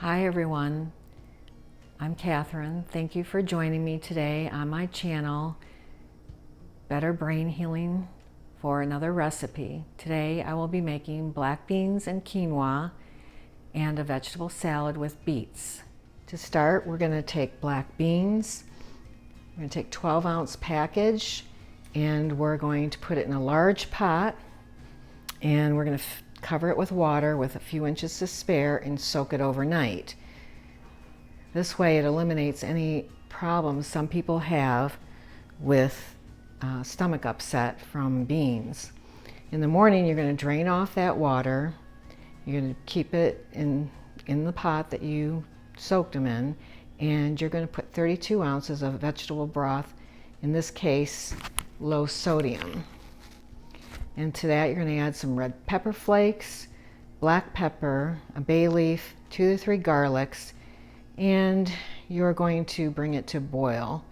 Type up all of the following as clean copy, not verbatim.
Hi everyone, I'm Catherine. Thank you for joining me today on my channel, Better Brain Healing, for another recipe. Today I will be making black beans and quinoa and a vegetable salad with beets. To start, we're going to take black beans. We're going to take 12-ounce package and we're going to put it in a large pot and we're going to cover it with water with a few inches to spare and soak it overnight. This way it eliminates any problems some people have with stomach upset from beans. In the morning you're going to drain off that water. You're going to keep it in the pot that you soaked them in, and you're going to put 32 ounces of vegetable broth, in this case low sodium. And to that, you're going to add some red pepper flakes, black pepper, a bay leaf, 2 to 3 garlics, and you're going to bring it to boil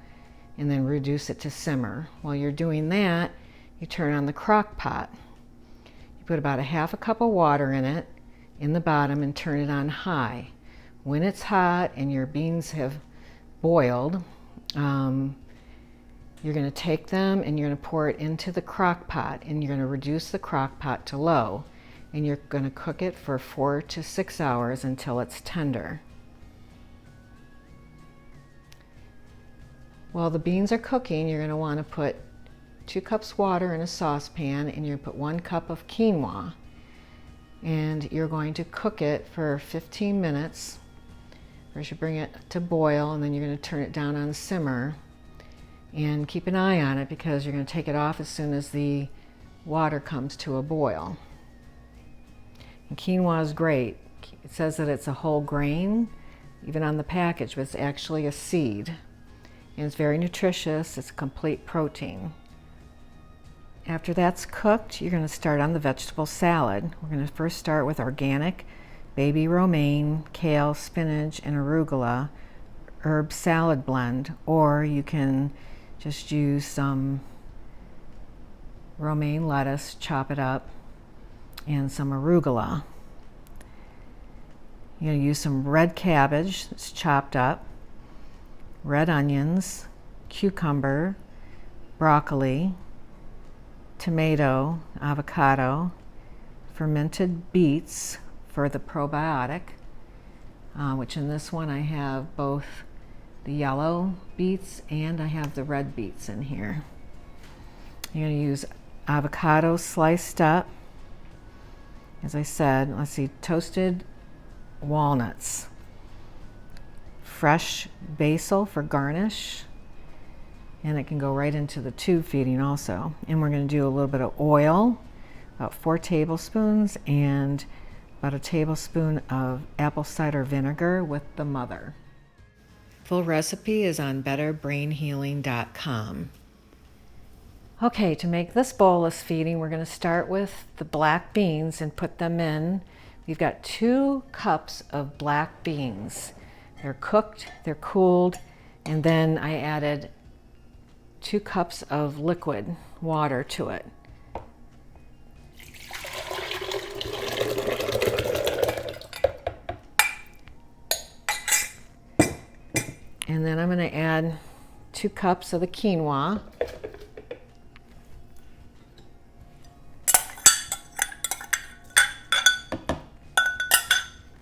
and then reduce it to simmer. While you're doing that, you turn on the crock pot. You put about a half a cup of water in it in the bottom and turn it on high. When it's hot and your beans have boiled, you're going to take them and you're going to pour it into the crock pot, and you're going to reduce the crock pot to low, and you're going to cook it for 4 to 6 hours until it's tender. While the beans are cooking, you're going to want to put 2 cups water in a saucepan, and you're going to put 1 cup of quinoa, and you're going to cook it for 15 minutes. First you bring it to boil, and then you're going to turn it down on simmer. And keep an eye on it because you're going to take it off as soon as the water comes to a boil. And quinoa is great. It says that it's a whole grain, even on the package, but it's actually a seed. And it's very nutritious. It's a complete protein. After that's cooked, you're going to start on the vegetable salad. We're going to first start with organic baby romaine, kale, spinach, and arugula herb salad blend, or you can just use some romaine lettuce, chop it up, and some arugula. You're going to use some red cabbage that's chopped up, red onions, cucumber, broccoli, tomato, avocado, fermented beets for the probiotic, which in this one I have both the yellow beets and I have the red beets in here. You're going to use avocado sliced up. As I said, let's see, toasted walnuts, fresh basil for garnish, and it can go right into the tube feeding also. And we're going to do a little bit of oil, about 4 tablespoons, and about a tablespoon of apple cider vinegar with the mother. Full recipe is on betterbrainhealing.com. Okay, to make this bolus feeding, we're going to start with the black beans and put them in. We've got 2 cups of black beans. They're cooked, they're cooled, and then I added 2 cups of liquid water to it. And then I'm going to add 2 cups of the quinoa.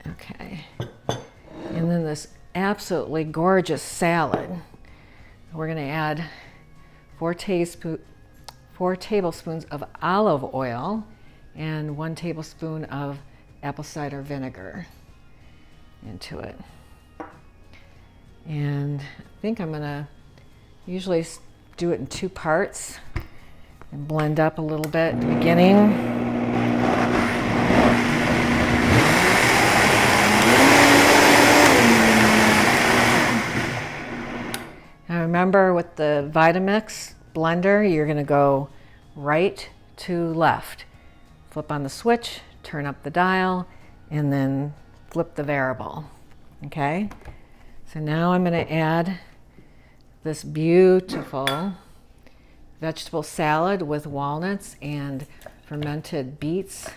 Okay. And then this absolutely gorgeous salad. We're going to add 4 tablespoons of olive oil and 1 tablespoon of apple cider vinegar into it. And I think I'm going to usually do it in 2 parts and blend up a little bit at the beginning. Now remember, with the Vitamix blender, you're going to go right to left. Flip on the switch, turn up the dial, and then flip the variable. Okay? So now I'm going to add this beautiful vegetable salad with walnuts and fermented beets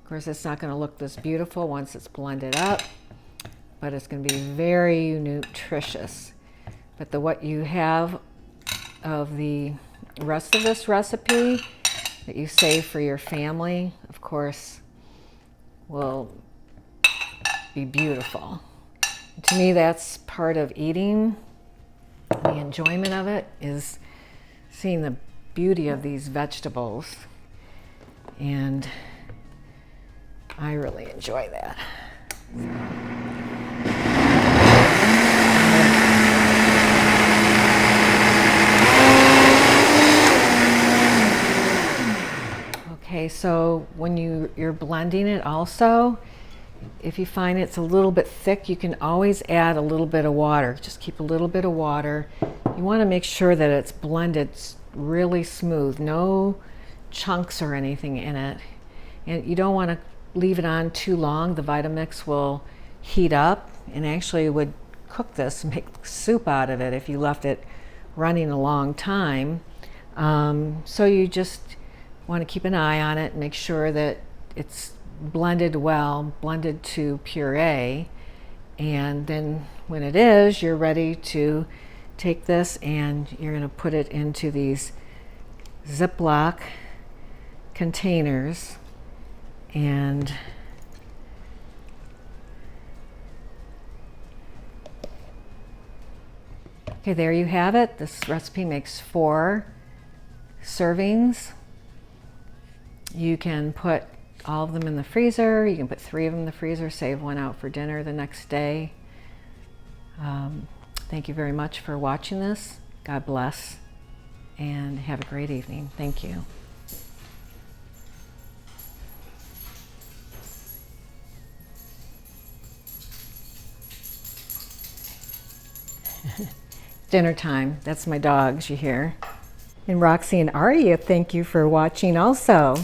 course, it's not going to look this beautiful once it's blended up, but it's going to be very nutritious. But what you have of the rest of this recipe that you save for your family, of course, will be beautiful. To me, that's part of eating. The enjoyment of it is seeing the beauty of these vegetables, and I really enjoy that. Okay, so when you're blending it also, if you find it's a little bit thick, you can always add a little bit of water. Just keep a little bit of water. You want to make sure that it's blended really smooth, no chunks or anything in it. And you don't want to leave it on too long. The Vitamix will heat up and actually would cook this and make soup out of it if you left it running a long time. So you just want to keep an eye on it and make sure that it's blended well, blended to puree, and then when it is, you're ready to take this and you're going to put it into these Ziploc containers. And okay, there you have it. This recipe makes 4 servings. You can put all of them in the freezer. You can put 3 of them in the freezer, save 1 out for dinner the next day. Thank you very much for watching this. God bless, and have a great evening. Thank you. Dinner time. That's my dogs, you hear. And Roxy and Aria, thank you for watching also.